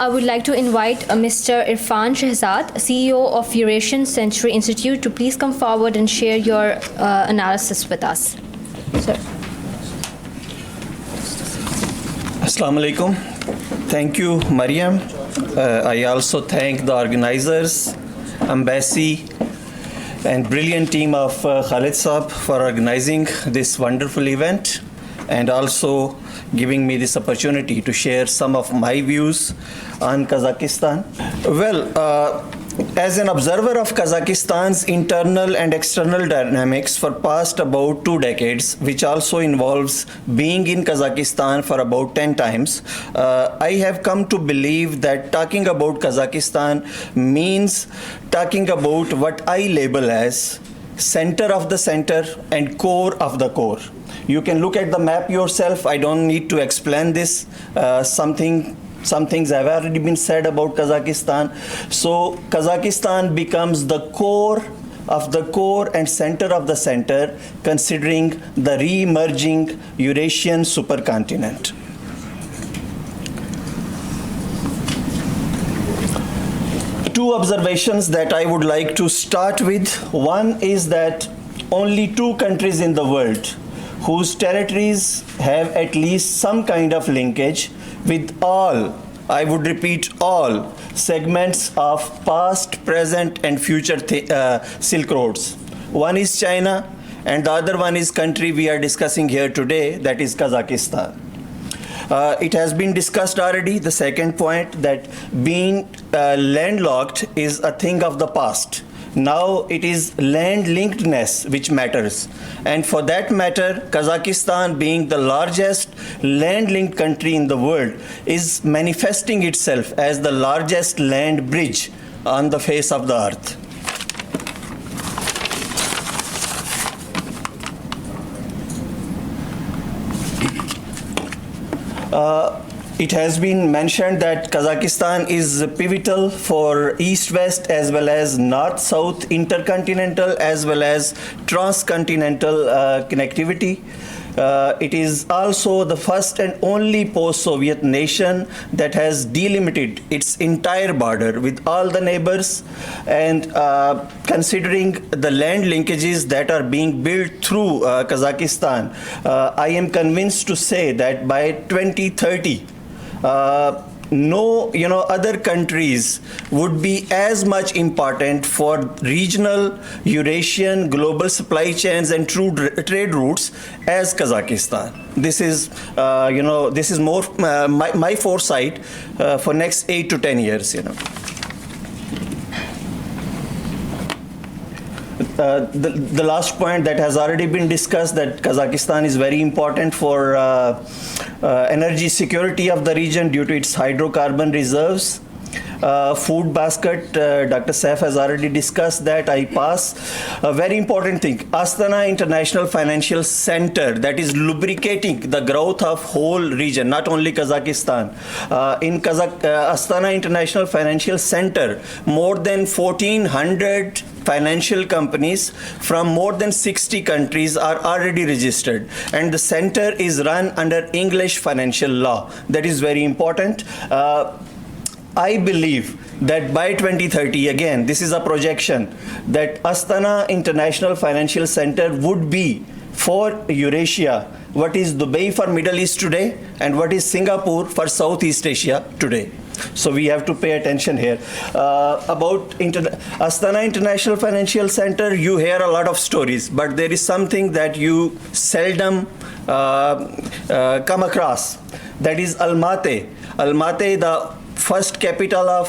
I would like to invite Mr. Irfan Shahzad, CEO of Eurasian Century Institute, to please come forward and share your analysis with us. Sir. Assalamu alaikum. Thank you, Mariam. I also thank the organizers, embassy, and brilliant team of Khalid Saab for organizing this wonderful event and also giving me this opportunity to share some of my views on Kazakhstan. Well, as an observer of Kazakhstan's internal and external dynamics for past about 2 decades, which also involves being in Kazakhstan for about 10 times, I have come to believe that talking about Kazakhstan means talking about what I label as center of the center and core of the core. You can look at the map yourself. I don't need to explain this. Some things have already been said about Kazakhstan. So Kazakhstan becomes the core of the core and center of the center, considering the re-emerging Eurasian supercontinent. Two observations that I would like to start with. One is that only 2 countries in the world whose territories have at least some kind of linkage with all, I would repeat, all segments of past, present, and future Silk Roads. One is China, and the other one is country we are discussing here today, that is Kazakhstan. It has been discussed already, the second point, that being landlocked is a thing of the past. Now it is land linkedness which matters. And for that matter, Kazakhstan, being the largest land linked country in the world, is manifesting itself as the largest land bridge on the face of the earth. It has been mentioned that Kazakhstan is pivotal for east-west as well as north-south intercontinental as well as transcontinental connectivity. It is also the first and only post-Soviet nation that has delimited its entire border with all the neighbors, and considering the land linkages that are being built through Kazakhstan, I am convinced to say that by 2030, no other countries would be as much important for regional Eurasian global supply chains and trade routes as Kazakhstan. This is this is more my foresight for next 8 to 10 years. The last point that has already been discussed, that Kazakhstan is very important for energy security of the region due to its hydrocarbon reserves. Food basket, Dr. Saif has already discussed that. I pass. A very important thing, Astana International Financial Center, that is lubricating the growth of whole region, not only Kazakhstan. In Astana International Financial Center, more than 1,400 financial companies from more than 60 countries are already registered, and the center is run under English financial law. That is very important. I believe that by 2030, again, this is a projection, that Astana International Financial Center would be for Eurasia what is Dubai for Middle East today and what is Singapore for Southeast Asia today. So we have to pay attention here. About Astana International Financial Center, you hear a lot of stories, but there is something that you seldom come across. That is Almaty. Almaty, the first capital of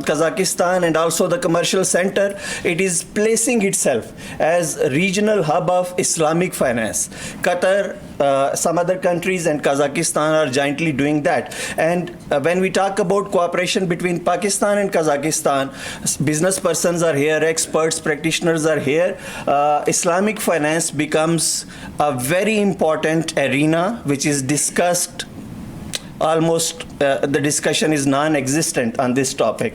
Kazakhstan and also the commercial center. It is placing itself as a regional hub of Islamic finance. Qatar, some other countries, and Kazakhstan are jointly doing that. And when we talk about cooperation between Pakistan and Kazakhstan, business persons are here, experts, practitioners are here. Islamic finance becomes a very important arena which is discussed. Almost the discussion is non-existent on this topic.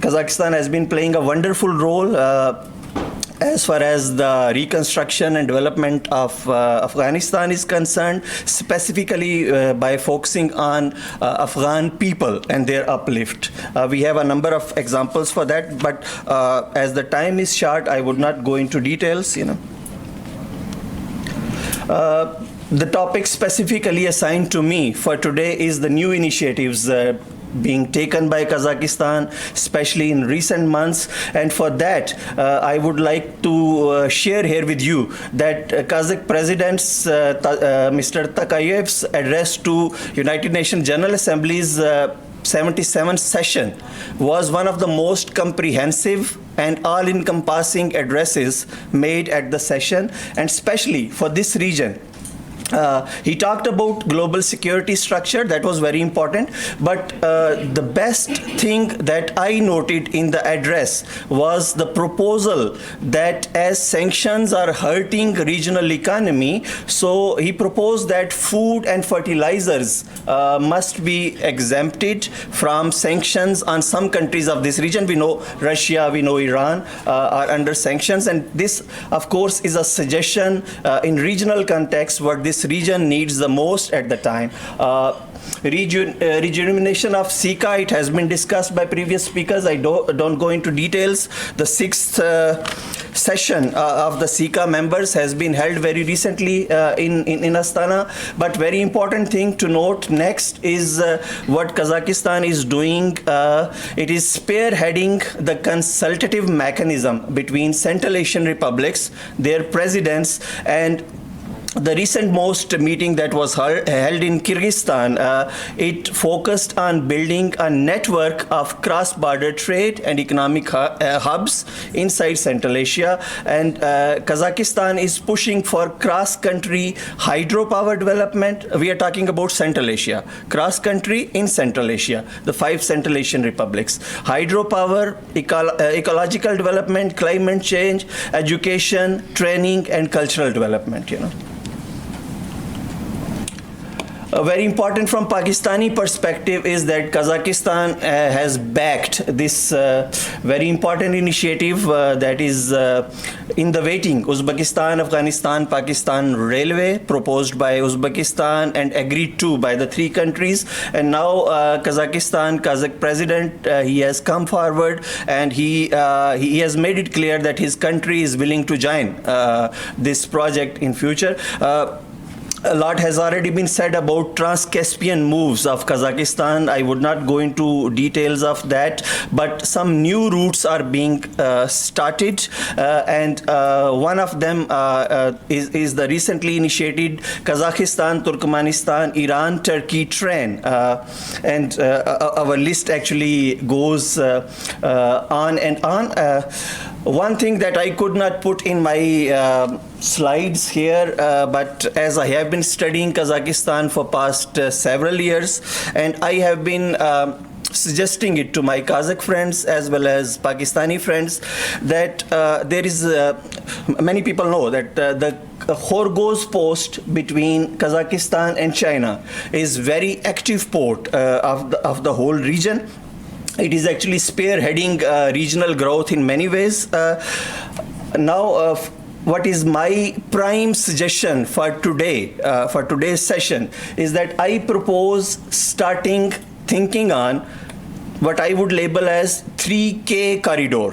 Kazakhstan has been playing a wonderful role as far as the reconstruction and development of Afghanistan is concerned, specifically by focusing on Afghan people and their uplift. We have a number of examples for that, but as the time is short, I would not go into details, The topic specifically assigned to me for today is the new initiatives being taken by Kazakhstan, especially in recent months. And for that, I would like to share here with you that Kazakh President Mr. Takayev's address to United Nations General Assembly's 77th session was one of the most comprehensive and all-encompassing addresses made at the session, and especially for this region. He talked about global security structure, that was very important, but the best thing that I noted in the address was the proposal that as sanctions are hurting regional economy, so he proposed that food and fertilizers must be exempted from sanctions on some countries of this region. We know Russia, we know Iran are under sanctions, and this of course is a suggestion in regional context what this region needs the most at the time. Rejuvenation of SICA, it has been discussed by previous speakers. I don't go into details. The 6th session of the SICA members has been held very recently in Astana. But very important thing to note next is what Kazakhstan is doing. It is spearheading the consultative mechanism between Central Asian republics, their presidents, and the recent most meeting that was held in Kyrgyzstan, it focused on building a network of cross-border trade and economic hubs inside Central Asia. And Kazakhstan is pushing for cross-country hydropower development. We are talking about Central Asia, cross-country in Central Asia, the 5 Central Asian republics. Hydropower, ecological development, climate change, education, training, and cultural development, Very important from Pakistani perspective is that Kazakhstan has backed this very important initiative that is in the waiting, Uzbekistan-Afghanistan-Pakistan Railway, proposed by Uzbekistan and agreed to by the 3 countries. And now Kazakh president, he has come forward and he has made it clear that his country is willing to join this project in future. A lot has already been said about trans-Caspian moves of Kazakhstan. I would not go into details of that, but some new routes are being started, and one of them is the recently initiated Kazakhstan-Turkmenistan-Iran-Turkey train, and our list actually goes on and on. One thing that I could not put in my slides here, but as I have been studying Kazakhstan for past several years, and I have been suggesting it to my Kazakh friends as well as Pakistani friends, that there is, many people know that the Horgoz post between Kazakhstan and China is very active port of the whole region. It is actually spearheading regional growth in many ways. Now, what is my prime suggestion for today, for today's session, is that I propose starting thinking on what I would label as 3K corridor.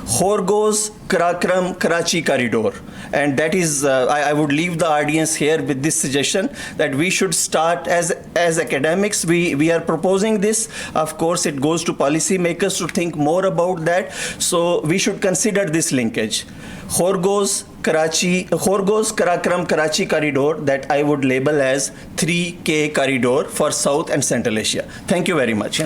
Horgoz, Karakram, Karachi corridor. And that is, I would leave the audience here with this suggestion that we should start as academics. We are proposing this. Of course, it goes to policymakers to think more about that. So we should consider this linkage. Horgoz, Karakram, Karachi corridor, that I would label as 3K corridor for South and Central Asia. Thank you very much.